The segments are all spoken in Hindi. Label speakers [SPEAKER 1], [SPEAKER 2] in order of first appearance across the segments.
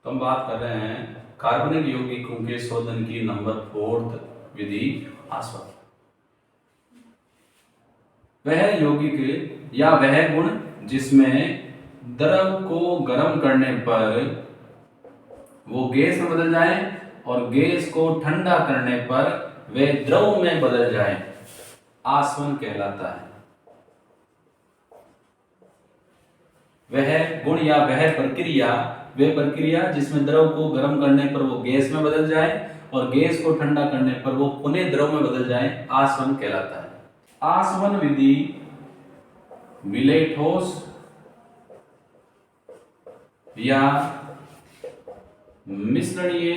[SPEAKER 1] तो हम बात कर रहे हैं कार्बनिक यौगिकों के शोधन की नंबर 4 विधि आस्वाद। वह यौगिक या वह गुण जिसमें द्रव को गर्म करने पर वो गैस में बदल जाए और गैस को ठंडा करने पर वे द्रव में बदल जाए, आसवन कहलाता है। वह गुण या वह प्रक्रिया जिसमें द्रव को गर्म करने पर वो गैस में बदल जाए और गैस को ठंडा करने पर वो पुनः द्रव में बदल जाए, आसवन कहलाता है। आसवन विधि विलय ठोस या मिश्रणीय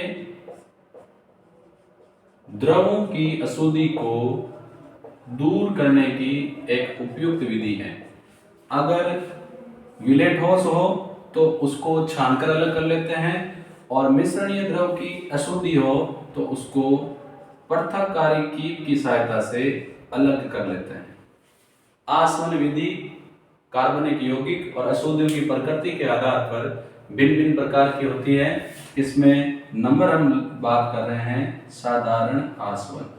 [SPEAKER 1] द्रवों की अशुद्धि को दूर करने की एक उपयुक्त विधि है। अगर विलय ठोस हो तो उसको छानकर अलग कर लेते हैं और मिश्रणीय द्रव की अशुद्धि हो तो उसको पृथक्कारी कीप की सहायता से अलग कर लेते हैं। आसवन विधि कार्बनिक यौगिक और अशुद्धियों की प्रकृति के आधार पर भिन्न भिन्न प्रकार की होती है। इसमें नंबर हम बात कर रहे हैं साधारण आसवन।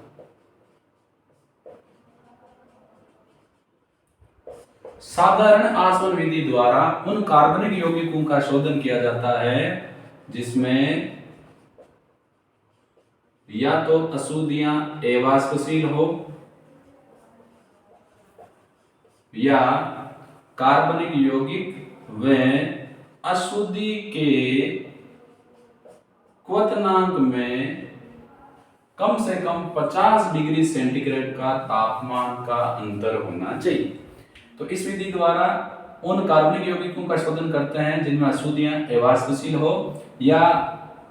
[SPEAKER 1] साधारण आसवन विधि द्वारा उन कार्बनिक यौगिकों का शोधन किया जाता है जिसमें या तो अशुद्धियां अवाष्पशील हो या कार्बनिक यौगिक व अशुद्धि के क्वथनांक में कम से कम 50 डिग्री सेंटीग्रेड का तापमान का अंतर होना चाहिए। तो इस विधि द्वारा उन कार्बनिक यौगिकों का शोधन करते हैं जिनमें अशुद्धियां अवाष्पशील हो या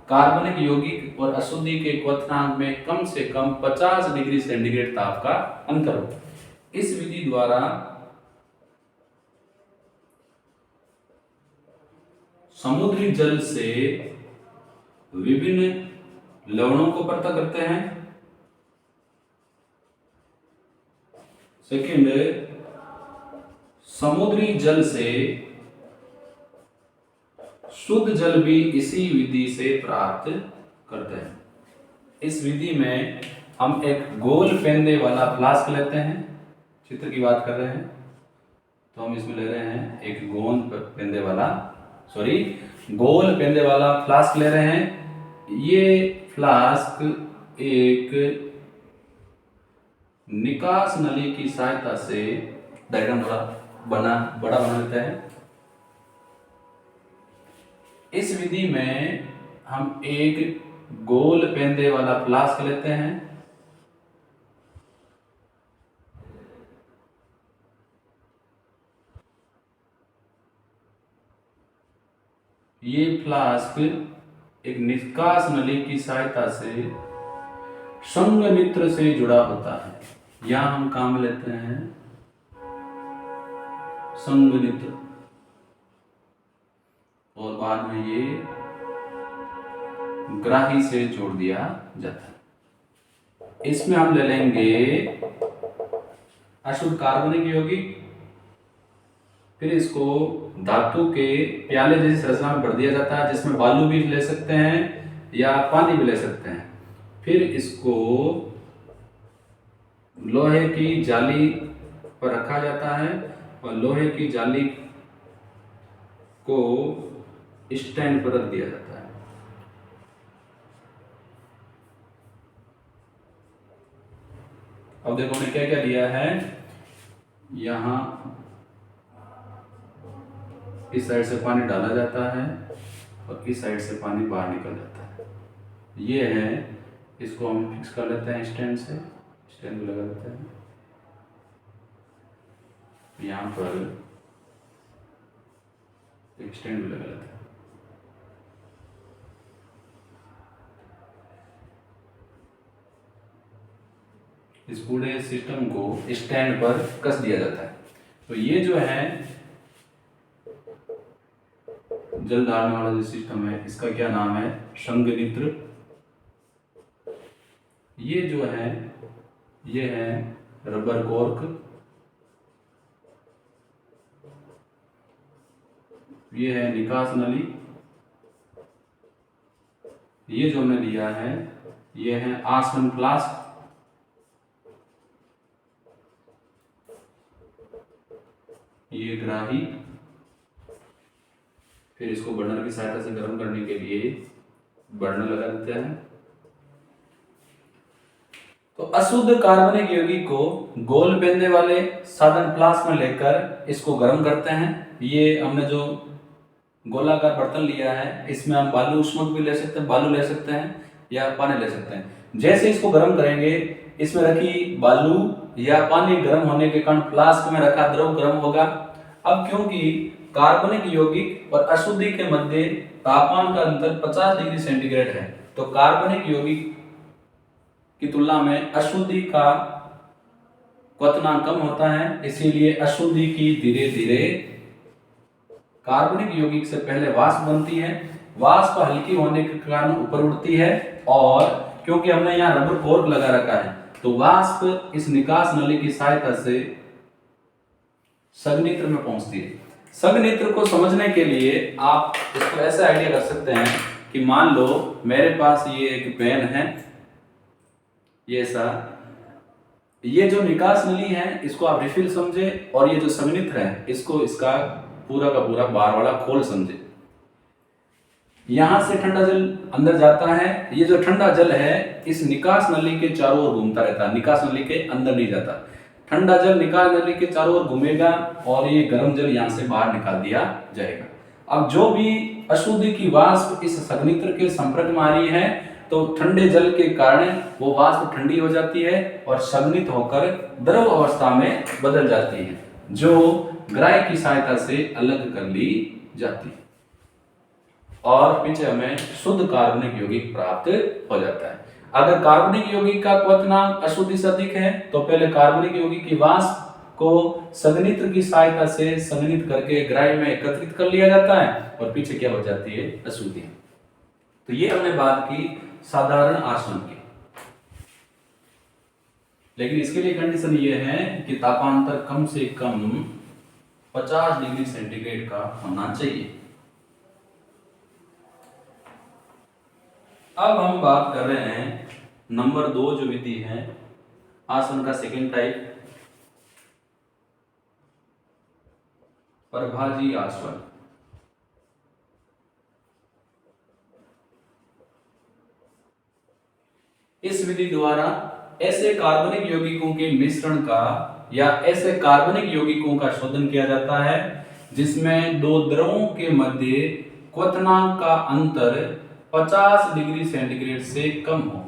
[SPEAKER 1] कार्बनिक यौगिक और अशुद्धि के क्वथनांक में कम से कम 50 डिग्री सेंटीग्रेड ताप का अंतर हो। इस विधि द्वारा समुद्री जल से विभिन्न लवणों को पृथक करते हैं। सेकंड, समुद्री जल से शुद्ध जल भी इसी विधि से प्राप्त करते हैं। इस विधि में हम एक गोल पेंदे वाला फ्लास्क लेते हैं, चित्र की बात कर रहे हैं तो हम इसमें ले रहे हैं एक गोल पेंदे वाला फ्लास्क ले रहे हैं। ये फ्लास्क एक निकास नली की सहायता से डायग्राम बड़ा बना लेते हैं। इस विधि में हम एक गोल पेंदे वाला फ्लास्क लेते हैं। ये फ्लास्क एक निकास नली की सहायता से संघनित्र से जुड़ा होता है। यहां हम काम लेते हैं संघनित्र और बाद में ये ग्राही से जोड़ दिया जाता है। इसमें हम ले लेंगे अशुद्ध कार्बनिक यौगिक, फिर इसको धातु के प्याले जैसी संरचना में भर दिया जाता है जिसमें बालू भी ले सकते हैं या पानी भी ले सकते हैं। फिर इसको लोहे की जाली पर रखा जाता है और लोहे की जाली को स्टैंड पर रख दिया जाता है। अब देखो हमने क्या क्या दिया है। यहां इस साइड से पानी डाला जाता है और इस साइड से पानी बाहर निकल जाता है। ये है, इसको हम फिक्स कर लेते हैं स्टैंड से, स्टैंड लगा देते हैं। यहाँ पर एक स्टैंड भी लगा लेते हैं। इस पूरे सिस्टम को स्टैंड पर कस दिया जाता है। तो ये जो है जल धारण वाला जो सिस्टम है इसका क्या नाम है, संघनित्र। ये जो है ये है रबर कॉर्क, ये है निकास नली ये जो हमने लिया है ये है आसवन फ्लास्क, ये ग्राही, फिर इसको बर्नर की सहायता से गर्म करने के लिए बर्नर लगा देते हैं। तो अशुद्ध कार्बनिक यौगिक को गोल पेंदे वाले साधन फ्लास्क में लेकर इसको गर्म करते हैं। ये हमने जो गोलाकार बर्तन लिया है इसमें हम बालू उष्मक भी ले सकते हैं, बालू ले सकते हैं या पानी ले सकते हैं। जैसे इसको गर्म करेंगे इसमें रखी बालू या पानी गर्म होने के कारण फ्लास्क में रखा द्रव गर्म होगा। अब क्योंकि कार्बनिक यौगिक और अशुद्धि के मध्य तापमान का अंतर 50 डिग्री सेंटीग्रेड है, तो कार्बनिक यौगिक की तुलना में अशुद्धि का क्वथनांक कम होता है, इसीलिए अशुद्धि की धीरे धीरे कार्बनिक यौगिक से पहले वाष्प बनती है, वाष्प हल्की होने के कारण ऊपर उठती है और क्योंकि हमने यहाँ रबर कोर्क लगा रखा है तो वाष्प इस निकास नली की सहायता से संघनित्र में पहुंचती है। संघनित्र को समझने के लिए आप इसको ऐसे आइडिया कर सकते हैं कि मान लो मेरे पास ये एक पेन है, ये सा, ये जो निकास नली है इसको आप रिफिल समझे और ये जो संघनित्र है इसको इसका पूरा का पूरा बार वाला खोल समझे। यहां से ठंडा जल अंदर जाता है, ये जो ठंडा जल है इस निकास नली के चारों ओर घूमता रहता है, निकास नली के अंदर नहीं जाता। ठंडा जल निकास नली के चारों ओर घूमेगा और ये गर्म जल यहां से बाहर निकाल दिया जाएगा। अब जो भी अशुद्धि की वाष्प इस संघनित्र के संपर्क में आ रही है तो ठंडे जल के कारण वो वाष्प ठंडी हो जाती है और संघनित होकर द्रव अवस्था में बदल जाती है, जो ग्राही की सहायता से अलग कर ली जाती है और पीछे हमें शुद्ध कार्बनिक यौगिक प्राप्त हो जाता है। अगर कार्बनिक यौगिक का क्वथनांक अशुद्धि से अधिक है तो पहले कार्बनिक यौगिक की वाष्प को संघनित्र की सहायता से संघनित करके ग्राही में एकत्रित कर लिया जाता है और पीछे क्या हो जाती है, अशुद्धि। तो ये हमने बात की साधारण आसवन की, लेकिन इसके लिए कंडीशन ये है कि तापांतर कम से कम 50 डिग्री सेंटीग्रेड का होना चाहिए। अब हम बात कर रहे हैं नंबर 2 जो विधि है आसवन का सेकेंड टाइप, प्रभाजी आसवन। इस विधि द्वारा ऐसे कार्बनिक यौगिकों के मिश्रण का या ऐसे कार्बनिक यौगिकों का शोधन किया जाता है जिसमें दो द्रवों के मध्य क्वथनांक का अंतर 50 डिग्री सेंटीग्रेड से कम हो।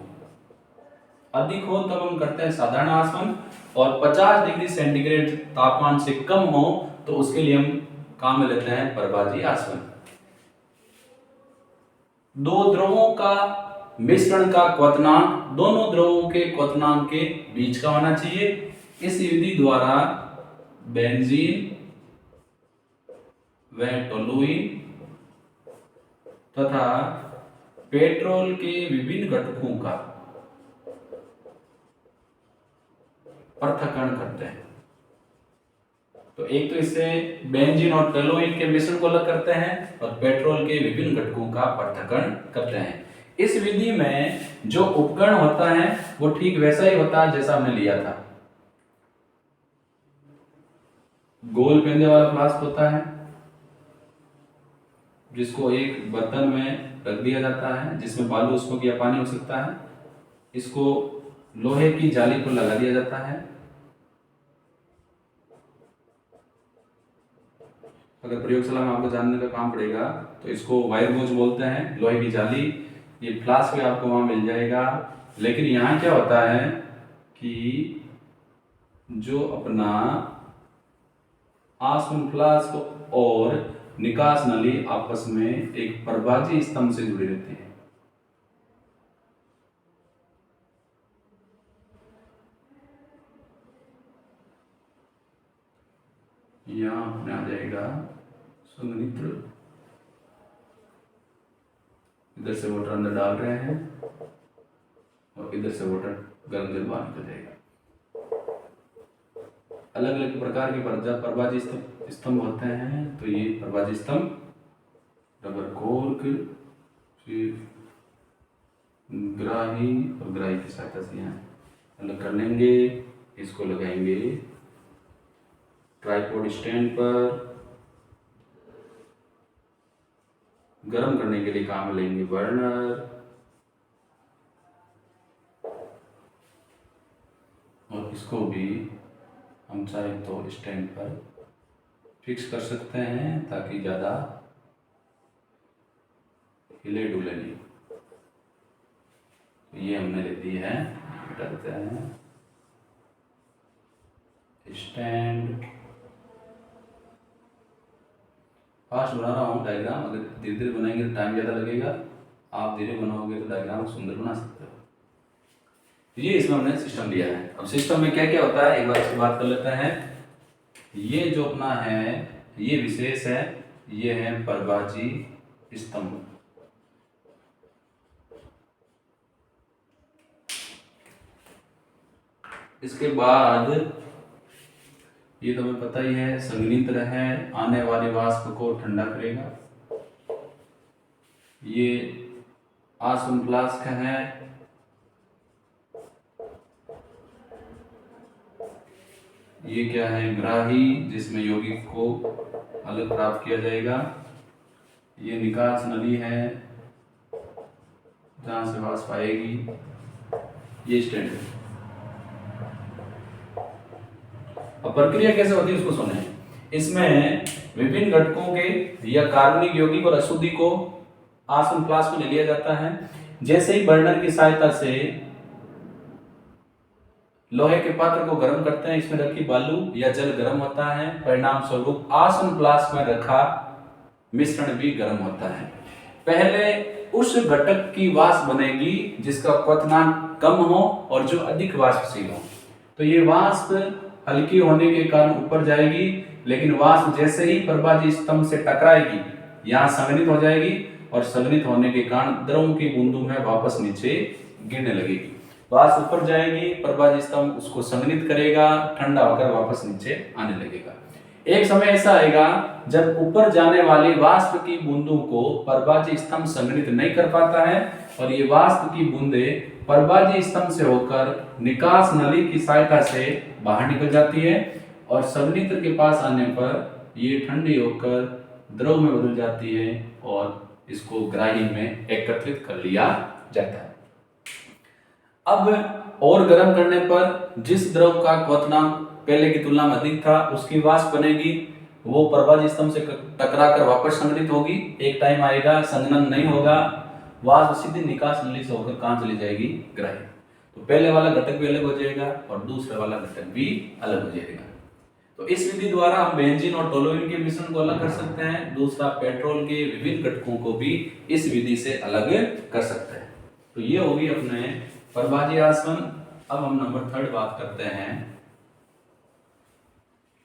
[SPEAKER 1] अधिक हो तब हम करते हैं साधारण आसवन और 50 डिग्री सेंटीग्रेड तापमान से कम हो तो उसके लिए हम काम में लेते हैं प्रभाजी आसवन। दो द्रवों का मिश्रण का क्वथनांक दोनों द्रवों के क्वथनांक के बीच का होना चाहिए। इस विधि द्वारा बेंजीन व टोलुइन तथा पेट्रोल के विभिन्न घटकों का पृथक्करण करते हैं। तो एक तो इससे बेंजीन और टोलुइन के मिश्रण को अलग करते हैं और पेट्रोल के विभिन्न घटकों का पृथक्करण करते हैं। इस विधि में जो उपकरण होता है वो ठीक वैसा ही होता है जैसा हमने लिया था। गोल पेंदे वाला फ्लास्क होता है जिसको एक बर्तन में रख दिया जाता है जिसमें बालू उष्मक या पानी हो सकता है। इसको लोहे की जाली पर लगा दिया जाता है। अगर प्रयोगशाला में आपको जानने का काम पड़ेगा तो इसको वायर गोज बोलते हैं, लोहे की जाली। ये फ्लास्क भी आपको वहां मिल जाएगा। लेकिन यहाँ क्या होता है कि जो अपना आसवन फ्लास्क और निकास नली आपस में एक प्रभाजी स्तंभ से जुड़ी रहती है। यहां अपने आ जाएगा संघनित्र, इधर से वाटर अंदर डाल रहे हैं और इधर से वाटर गर्म जल बाहर निकल जाएगा। अलग अलग प्रकार के प्रभाजी स्तंभ होते हैं। तो ये प्रभाजी स्तंभ, रबर कोर्क, फिर ग्राही और ग्राही की सहायता से यहाँ अलग कर लेंगे। इसको लगाएंगे ट्राइपॉड स्टैंड पर। गर्म करने के लिए काम में लेंगे बर्नर, और इसको भी हम चाहे तो स्टैंड पर फिक्स कर सकते हैं ताकि ज़्यादा हिले डुले नहीं। तो ये हमने ले दी है, हटा देते हैं स्टैंड। फास्ट बना रहा हूँ डायग्राम, अगर धीरे धीरे बनाएंगे तो टाइम ज़्यादा लगेगा। आप धीरे बनाओगे तो डायग्राम सुंदर बना सकते हो। ये इसमें हमने सिस्टम दिया है। अब सिस्टम में क्या क्या होता है एक बार इसकी बात कर लेते हैं। ये जो अपना है ये विशेष है, ये है परवाजी स्तंभ। इसके बाद ये तो हमें पता ही है, संघनित्र है, आने वाले वाष्प को ठंडा करेगा। ये आसवन फ्लास्क है, ये क्या है ग्राही, जिसमें यौगिक को अलग प्राप्त किया जाएगा। ये निकास नली है जहां से वाष्प आएगी। ये स्टैंड है। अब प्रक्रिया कैसे होती है उसको सुने। इसमें विभिन्न घटकों के या कार्बनिक यौगिक और अशुद्धि को आसवन फ्लास्क में ले लिया जाता है। जैसे ही बर्नर की सहायता से लोहे के पात्र को गर्म करते हैं, इसमें रखी बालू या जल गर्म होता है, परिणाम स्वरूप आसवन फ्लास्क में रखा मिश्रण भी गर्म होता है। पहले उस घटक की वाष्प बनेगी जिसका क्वथनांक कम हो और जो अधिक वाष्पशील हो। तो ये वाष्प हल्की होने के कारण ऊपर जाएगी, लेकिन वाष्प जैसे ही प्रभाजी स्तंभ से टकराएगी यहाँ संघनित हो जाएगी, और संघनित होने के कारण द्रव की बूंदों में वापस नीचे गिरने लगेगी। वाष्प ऊपर जाएगी, प्रभाजी स्तंभ उसको संघनित करेगा, ठंडा होकर वापस नीचे आने लगेगा। एक समय ऐसा आएगा जब ऊपर जाने वाली वाष्प की बूंदों को प्रभाजी स्तंभ संघनित नहीं कर पाता है, और ये वाष्प की बूंदे प्रभाजी स्तंभ से होकर निकास नली की सहायता से बाहर निकल जाती है, और संघनित्र के पास आने पर ये ठंडी होकर द्रव में बदल जाती है और इसको ग्राही में एकत्रित कर लिया जाता है। अब और गर्म करने पर जिस द्रव का क्वथनांक पहले की तुलना में अधिक था उसकी वाष्प बनेगी, वो प्रभाजी स्तंभ से टकरा कर वापस संघनित होगी। एक टाइम आएगा संघनन नहीं होगा, वाष्प सीधी निकास नली से होकर कहां चली जाएगी ग्राही। तो पहले वाला घटक भी अलग हो जाएगा और दूसरे वाला घटक भी अलग हो जाएगा। तो इस विधि द्वारा हम बेंजीन और टोलुइन के मिश्रण को अलग कर सकते हैं। दूसरा पेट्रोल के विभिन्न घटकों को भी इस विधि से अलग कर सकते हैं। तो ये होगी अपने प्रभाजी आसवन। अब हम नंबर 3 बात करते हैं।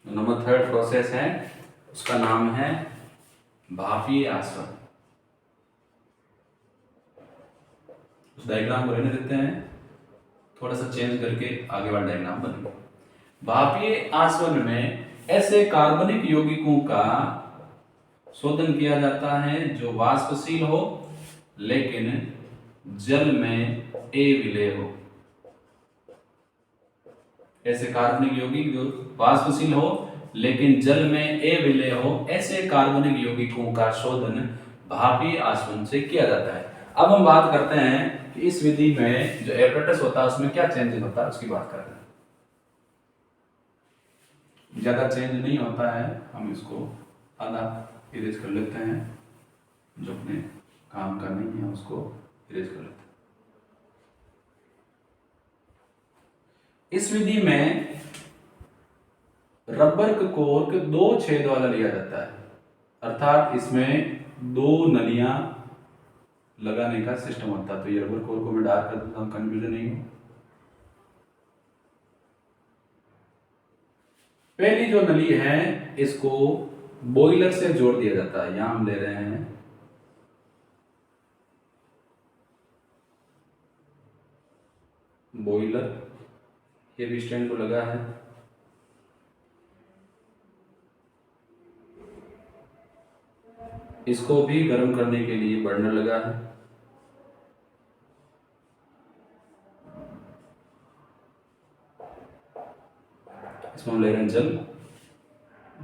[SPEAKER 1] नंबर 3 प्रोसेस है, उसका नाम है भापीय आसवन। उस डायग्राम को रहने देते हैं, थोड़ा सा चेंज करके आगे वाला डायग्राम बनेगा। भापीय आसवन में ऐसे कार्बनिक यौगिकों का शोधन किया जाता है जो वाष्पशील हो लेकिन जल में अविलेय हो। ऐसे कार्बनिक यौगिक जो वाष्पशील हो लेकिन जल में अविलेय हो, ऐसे कार्बनिक यौगिकों का शोधन भापीय आसवन से किया जाता है। अब हम बात करते हैं कि इस विधि में जो एपरेटस होता है उसमें क्या चेंजेस होता है उसकी बात करते हैं। ज्यादा चेंज नहीं होता है, हम इसको आधा इरेज कर लेते हैं, जो अपने काम का नहीं है उसको इरेज कर लेते हैं। इस विधि में रबर का कोर्क 2 छेद वाला लिया जाता है, अर्थात इसमें 2 नलियां लगाने का सिस्टम होता है। तो ये रबर कोर्क को मैं डार्क कर देता हूं, कंफ्यूजन नहीं हो। पहली जो नली है इसको बॉयलर से जोड़ दिया जाता है। यहां हम ले रहे हैं बॉयलर, ये भी स्टैंड को लगा है। इसको भी गर्म करने के लिए बर्नर लगा है। इसमें ले रहे हैं जल,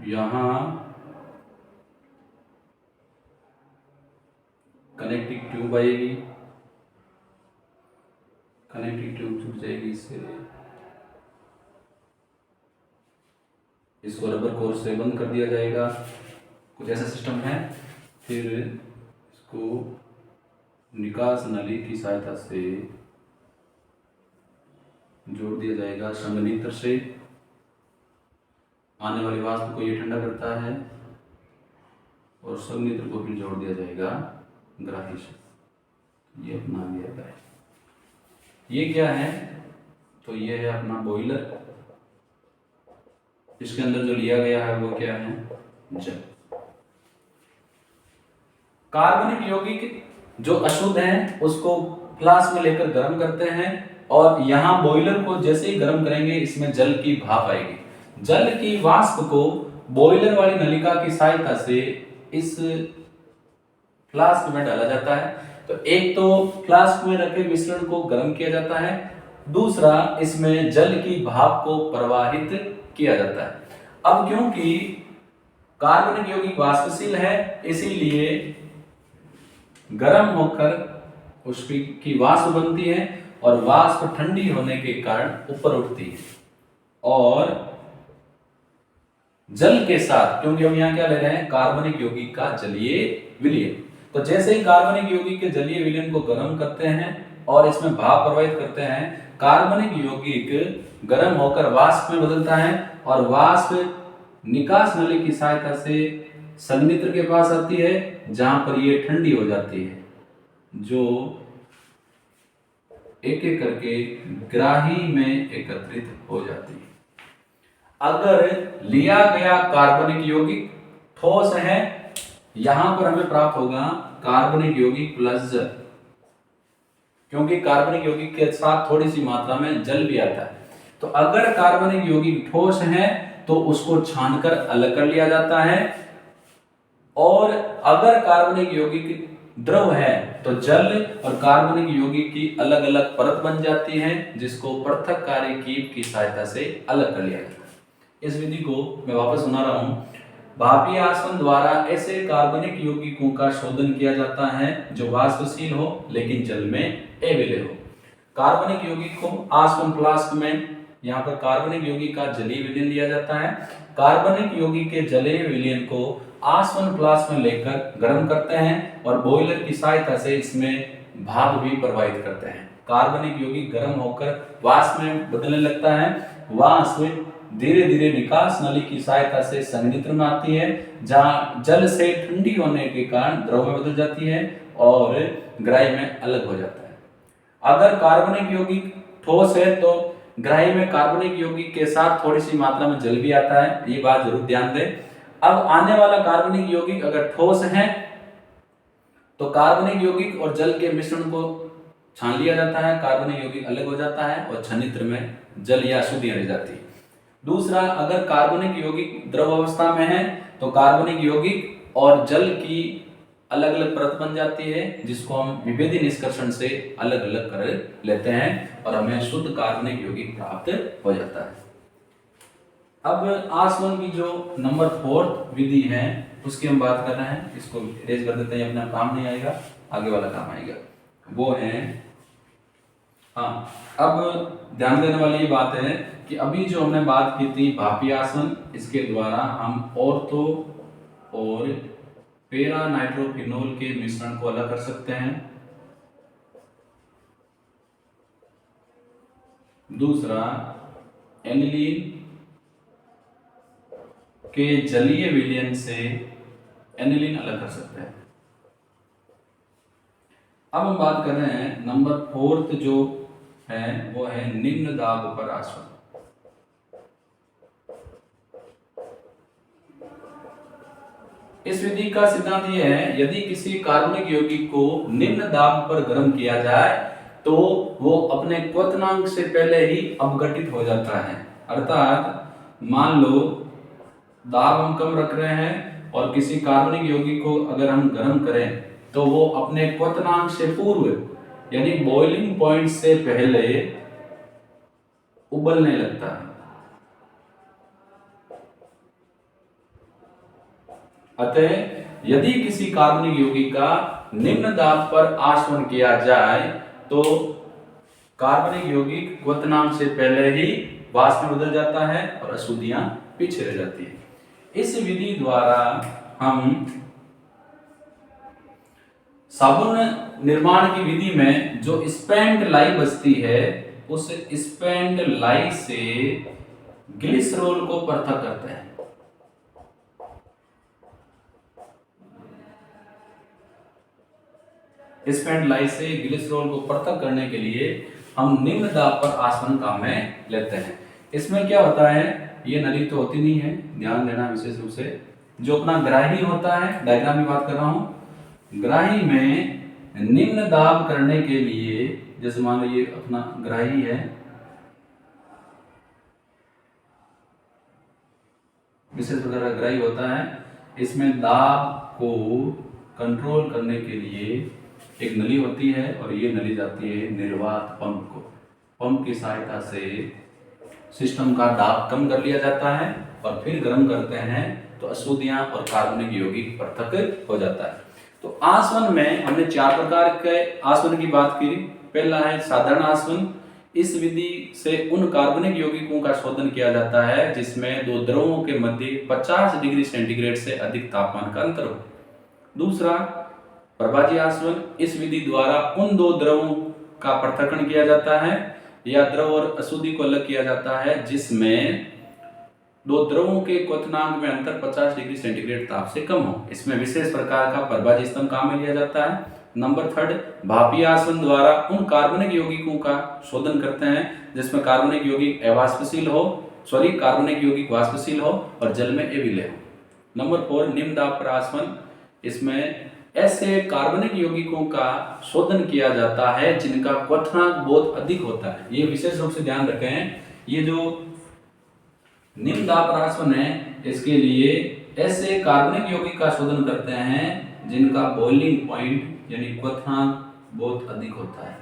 [SPEAKER 1] यहाँ कनेक्टिंग ट्यूब आएगी, कनेक्टिंग ट्यूब जुड़ जाएगी इससे, इसको रबर कोर से बंद कर दिया जाएगा, कुछ ऐसा सिस्टम है। फिर इसको निकास नली की सहायता से जोड़ दिया जाएगा संघनित्र से, आने वाली वाष्प को ये ठंडा करता है, और संघनित्र को फिर जोड़ दिया जाएगा ग्राही से। ये अपना दिया गया है। ये क्या है, तो ये है अपना बॉयलर। इसके अंदर जो लिया गया है वो क्या है, जल। कार्बनिक यौगिक जो अशुद्ध हैं उसको फ्लास्क में लेकर गर्म करते हैं, और यहां बॉयलर को जैसे ही गर्म करेंगे इसमें जल की भाप आएगी। जल की वाष्प को बॉयलर वाली नलिका की सहायता से इस फ्लास्क में डाला जाता है। तो एक तो फ्लास्क में रखे मिश्रण को गर्म किया जाता है, दूसरा इसमें जल की भाप को प्रवाहित किया जाता है। अब क्योंकि कार्बनिक यौगिक वाष्पशील है, इसीलिए गर्म होकर उसकी वाष्प बनती है, और वाष्प ठंडी होने के कारण ऊपर उठती है, और जल के साथ, क्योंकि हम यहाँ क्या ले रहे हैं, कार्बनिक यौगिक का जलीय विलयन। तो जैसे ही कार्बनिक यौगिक के जलीय विलयन को गर्म करते हैं और इसमें भाप प्रवाहित करते हैं, कार्बनिक यौगिक गर्म होकर वाष्प में बदलता है, और वाष्प निकास नली की सहायता से संघनित्र के पास आती है, जहां पर ये ठंडी हो जाती है, जो एक एक करके ग्राही में एकत्रित हो जाती है। अगर लिया गया कार्बनिक यौगिक ठोस है, यहां पर हमें प्राप्त होगा कार्बनिक यौगिक प्लस जल, क्योंकि कार्बनिक यौगिक के साथ थोड़ी सी मात्रा में जल भी आता है। तो अगर कार्बनिक यौगिक ठोस है तो उसको छानकर अलग कर लिया जाता है, और अगर कार्बनिक यौगिक द्रव है तो जल और कार्बनिक यौगिक की अलग अलग परत बन जाती है, जिसको पृथक्कारी कीप की सहायता से अलग कर लिया जाता है। इस विधि को मैं वापस सुना रहा हूं। भापीय आसवन द्वारा ऐसे कार्बनिक यौगिकों का शोधन किया जाता है जो वाष्पशील हो लेकिन जल में अविलय हो। कार्बनिक यौगिक को आसवन फ्लास्क में, यहाँ पर कार्बनिक यौगिक का जलीय विलयन लिया जाता है। कार्बनिक यौगिक के जलीय विलयन को आसवन फ्लास्क में लेकर गर्म करते हैं, और बॉयलर की सहायता से इसमें भाप भी प्रवाहित करते हैं। कार्बनिक यौगिक गर्म होकर वाष्प में बदलने लगता है। वाष्प धीरे धीरे निकास नली की सहायता से संघनित्र में आती है, जहां जल से ठंडी होने के कारण द्रव में बदल जाती है और ग्राही में अलग हो जाता है। अगर कार्बनिक यौगिक ठोस है तो ग्राही में कार्बनिक यौगिक के साथ थोड़ी सी मात्रा में जल भी आता है, ये बात जरूर ध्यान दें। अब आने वाला कार्बनिक यौगिक अगर ठोस है तो कार्बनिक यौगिक और जल के मिश्रण को छान लिया जाता है, कार्बनिक यौगिक अलग हो जाता है और छन्नित्र में जल या अशुद्धियां रह जाती है। दूसरा, अगर कार्बनिक यौगिक द्रव अवस्था में है तो कार्बनिक यौगिक और जल की अलग अलग परत बन जाती है, जिसको हम विभेदी निष्कर्षण से अलग अलग कर लेते हैं और हमें शुद्ध कार्बनिक यौगिक प्राप्त हो जाता है। अब आसवन की जो नंबर 4 विधि है उसकी हम बात कर रहे हैं। इसको इरेज कर देते हैं, अपना काम नहीं आएगा, आगे वाला काम आएगा। वो है, हाँ, अब ध्यान देने वाली ये बात है कि अभी जो हमने बात की थी भापीय आसवन, इसके द्वारा हम ऑर्थो और पेरा नाइट्रोफिनोल के मिश्रण को अलग कर सकते हैं। दूसरा, एनिलीन के जलीय विलयन से एनिलीन अलग कर सकते हैं। अब हम बात कर रहे हैं नंबर 4 जो है वो है निम्न दाब पर आसवन। इस विधि का सिद्धांत यह है, यदि किसी कार्बनिक यौगिक को निम्न दाब पर गर्म किया जाए तो वो अपने क्वथनांक से पहले ही अपघटित हो जाता है। अर्थात मान लो दाब हम कम रख रहे हैं और किसी कार्बनिक यौगिक को अगर हम गर्म करें तो वो अपने क्वथनांक से पूर्व यानी बॉइलिंग पॉइंट से पहले उबलने लगता है। अतः यदि किसी कार्बनिक यौगिक का निम्न दाब पर आसवन किया जाए तो कार्बनिक यौगिक क्वथनांक से पहले ही वाष्प में बदल जाता है और अशुद्धियां पीछे रह जाती है। इस विधि द्वारा हम साबुन निर्माण की विधि में जो स्पेंट लाई बचती है उस स्पेंट लाई से ग्लिसरॉल को पृथक करते हैं। स्पेंट लाई से ग्लिसरॉल को पृथक करने के लिए हम निम्न दाब पर आसवन काम में लेते हैं। इसमें क्या होता है, ये नली तो होती नहीं है, ध्यान देना विशेष रूप से। जो अपना ग्राही होता है, डायग्राम की बात कर रहा हूं, ग्राही में निम्न दाब करने के लिए, जैसे मान लो ये अपना ग्राही है, विशेष प्रकार का ग्राही होता है, इसमें दाब को कंट्रोल करने के लिए एक नली होती है और ये नली जाती है निर्वात पंप को। पंप की सहायता से सिस्टम का दाब कम कर लिया जाता है और फिर गर्म करते हैं तो अशुद्धियां और कार्बनिक यौगिक पृथक हो जाता है। तो आसवन में हमने 4 प्रकार के आसवन की बात की। पहला है साधारण आसवन। इस विधि से उन कार्बनिक यौगिकों का शोधन किया जाता है जिसमें दो द्रवों के मध्य 50 डिग्री सेंटीग्रेड से अधिक तापमान का अंतर हो। दूसरा प्रभाजी आसवन। इस विधि द्वारा उन दो द्रवों का पृथक्करण किया जाता है या द्रव और अशुद्धि को अलग किया जाता है जिसमें दो द्रवों के क्वथनांक में अंतर 50 डिग्री सेंटीग्रेड ताप से कम हो। इसमें विशेष प्रकार का प्रभाजी स्तंभ काम में लिया जाता है। नंबर 3 भापीय आसवन द्वारा उन कार्बनिक यौगिकों का शोधन करते हैं जिसमें कार्बनिक यौगिक अवाष्पशील हो, कार्बनिक यौगिक वाष्पशील हो और जल में अविलय हो। नंबर 4 निम्न दाब पर आसवन। इसमें ऐसे कार्बनिक यौगिकों का शोधन किया जाता है जिनका क्वथनांक बहुत अधिक होता है। ये विशेष रूप से ध्यान रखें, ये जो निम्न दाब पर आसवन है इसके लिए ऐसे कार्बनिक यौगिक का शोधन करते हैं जिनका बॉइलिंग पॉइंट यानी क्वथनांक बहुत अधिक होता है।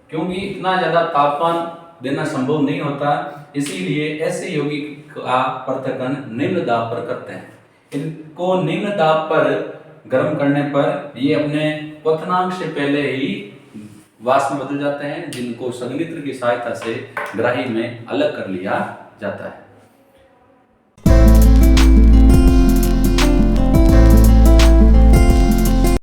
[SPEAKER 1] क्योंकि इतना ज्यादा तापमान देना संभव नहीं होता, इसीलिए ऐसे यौगिक का पृथक्करण निम्न दाब पर करते हैं। इनको निम्न दाब पर गर्म करने पर ये अपने क्वथनांक से पहले ही वाष्प में बदल जाते हैं जिनको संघनित्र की सहायता से ग्राही में अलग कर लिया जाता है।